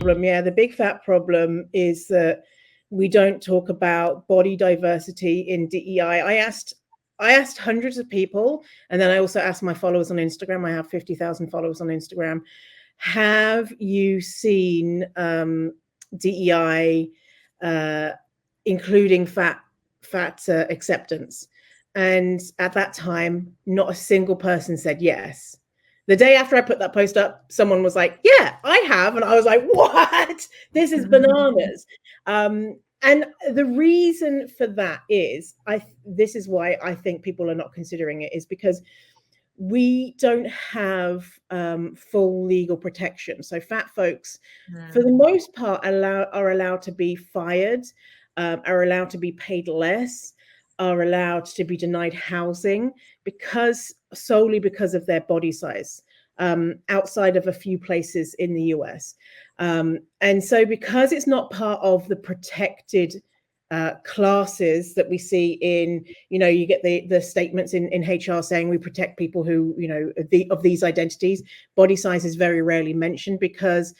problem. Yeah, the big fat problem is that we don't talk about body diversity in DEI. I asked hundreds of people, and then I also asked my followers on Instagram. I have 50,000 followers on Instagram. Have you seen DEI including fat acceptance? And at that time, not a single person said yes. The day after I put that post up, someone was like, yeah, I have. And I was like, what? This is bananas. And the reason for that is, this is why I think people are not considering it, is because we don't have full legal protection. So fat folks, for the most part, are allowed to be fired, are allowed to be paid less, are allowed to be denied housing solely because of their body size, outside of a few places in the US. And so because it's not part of the protected classes that we see in, you get the statements in HR saying we protect people who, of these identities. Body size is very rarely mentioned because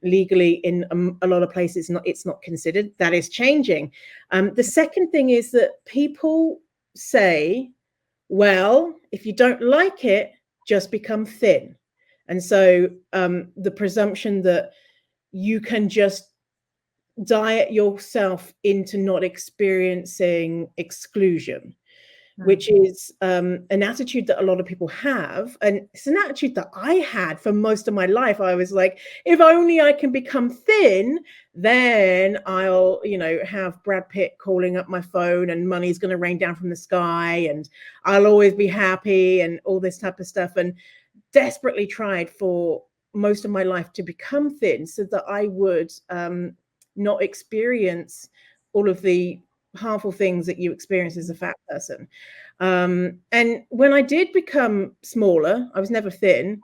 legally in a lot of places it's not considered. That is changing. The second thing is that people say, well, if you don't like it, just become thin. And so the presumption that you can just diet yourself into not experiencing exclusion, which is an attitude that a lot of people have. And it's an attitude that I had for most of my life. I was like, if only I can become thin, then I'll, have Brad Pitt calling up my phone and money's going to rain down from the sky and I'll always be happy and all this type of stuff. And desperately tried for most of my life to become thin so that I would not experience all of the harmful things that you experience as a fat person. And when I did become smaller, I was never thin,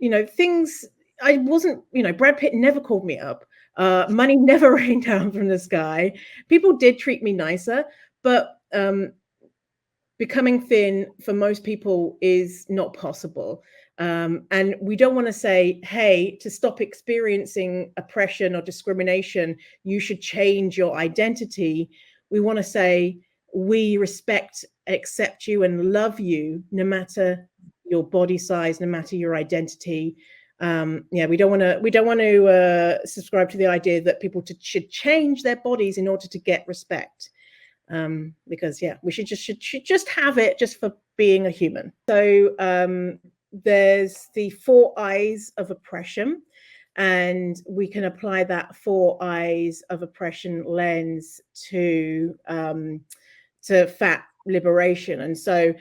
I wasn't, Brad Pitt never called me up. Money never rained down from the sky. People did treat me nicer, but becoming thin for most people is not possible. And we don't want to say, hey, to stop experiencing oppression or discrimination, you should change your identity. We want to say, we respect, accept you and love you no matter your body size, no matter your identity. We don't want to subscribe to the idea that people should change their bodies in order to get respect. Because we should just have it just for being a human. So there's the 4 eyes of oppression, and we can apply that 4 eyes of oppression lens to fat liberation. And so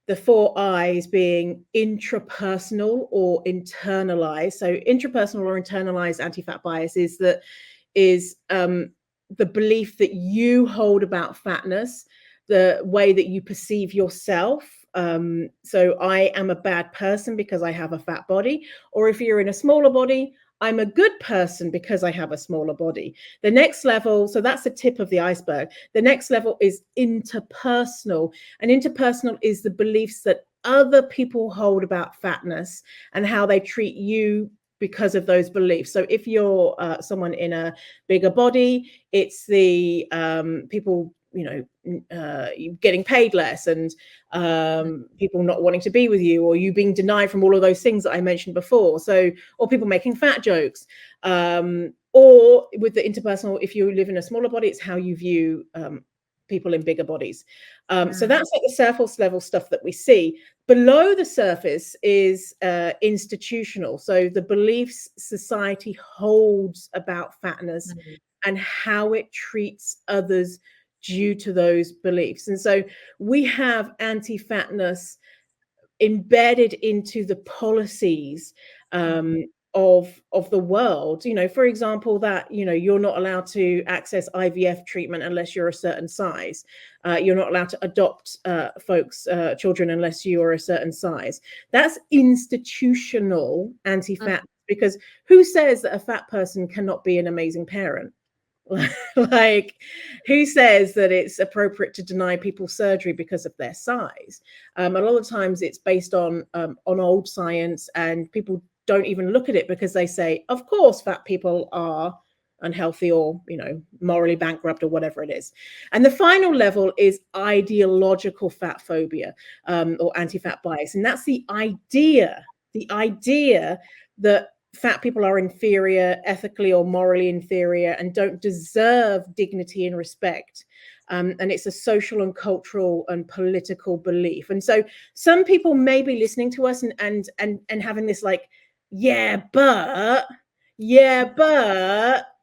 the 4 eyes being intrapersonal or internalized. So intrapersonal or internalized anti-fat bias is the belief that you hold about fatness, the way that you perceive yourself. So I am a bad person because I have a fat body, or if you're in a smaller body, I'm a good person because I have a smaller body. The next level, so that's the tip of the iceberg. The next level is interpersonal, and interpersonal is the beliefs that other people hold about fatness and how they treat you because of those beliefs. So if you're someone in a bigger body, it's the people, getting paid less and people not wanting to be with you, or you being denied from all of those things that I mentioned before. So, or people making fat jokes, or with the interpersonal, if you live in a smaller body, it's how you view people in bigger bodies. So that's like the surface level stuff that we see. Below the surface is institutional. So the beliefs society holds about fatness and how it treats others due to those beliefs. And so we have anti-fatness embedded into the policies of the world. For example, that you're not allowed to access IVF treatment unless you're a certain size. You're not allowed to adopt children unless you are a certain size. That's institutional anti-fat, because who says that a fat person cannot be an amazing parent? Like, who says that it's appropriate to deny people surgery because of their size? A lot of times it's based on old science, and people don't even look at it because they say, of course, fat people are unhealthy or, morally bankrupt or whatever it is. And the final level is ideological fat phobia, or anti-fat bias. And that's the idea that fat people are inferior, ethically or morally inferior, and don't deserve dignity and respect. And it's a social and cultural and political belief. And so some people may be listening to us and having this like, yeah, but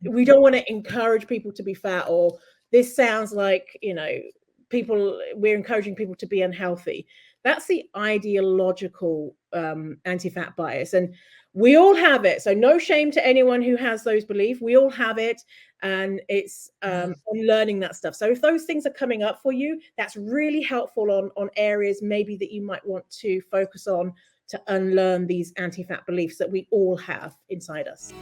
we don't want to encourage people to be fat, or this sounds like, we're encouraging people to be unhealthy. That's the ideological anti-fat bias. And we all have it. So no shame to anyone who has those beliefs. We all have it. And it's unlearning that stuff. So if those things are coming up for you, that's really helpful on areas maybe that you might want to focus on to unlearn these anti-fat beliefs that we all have inside us.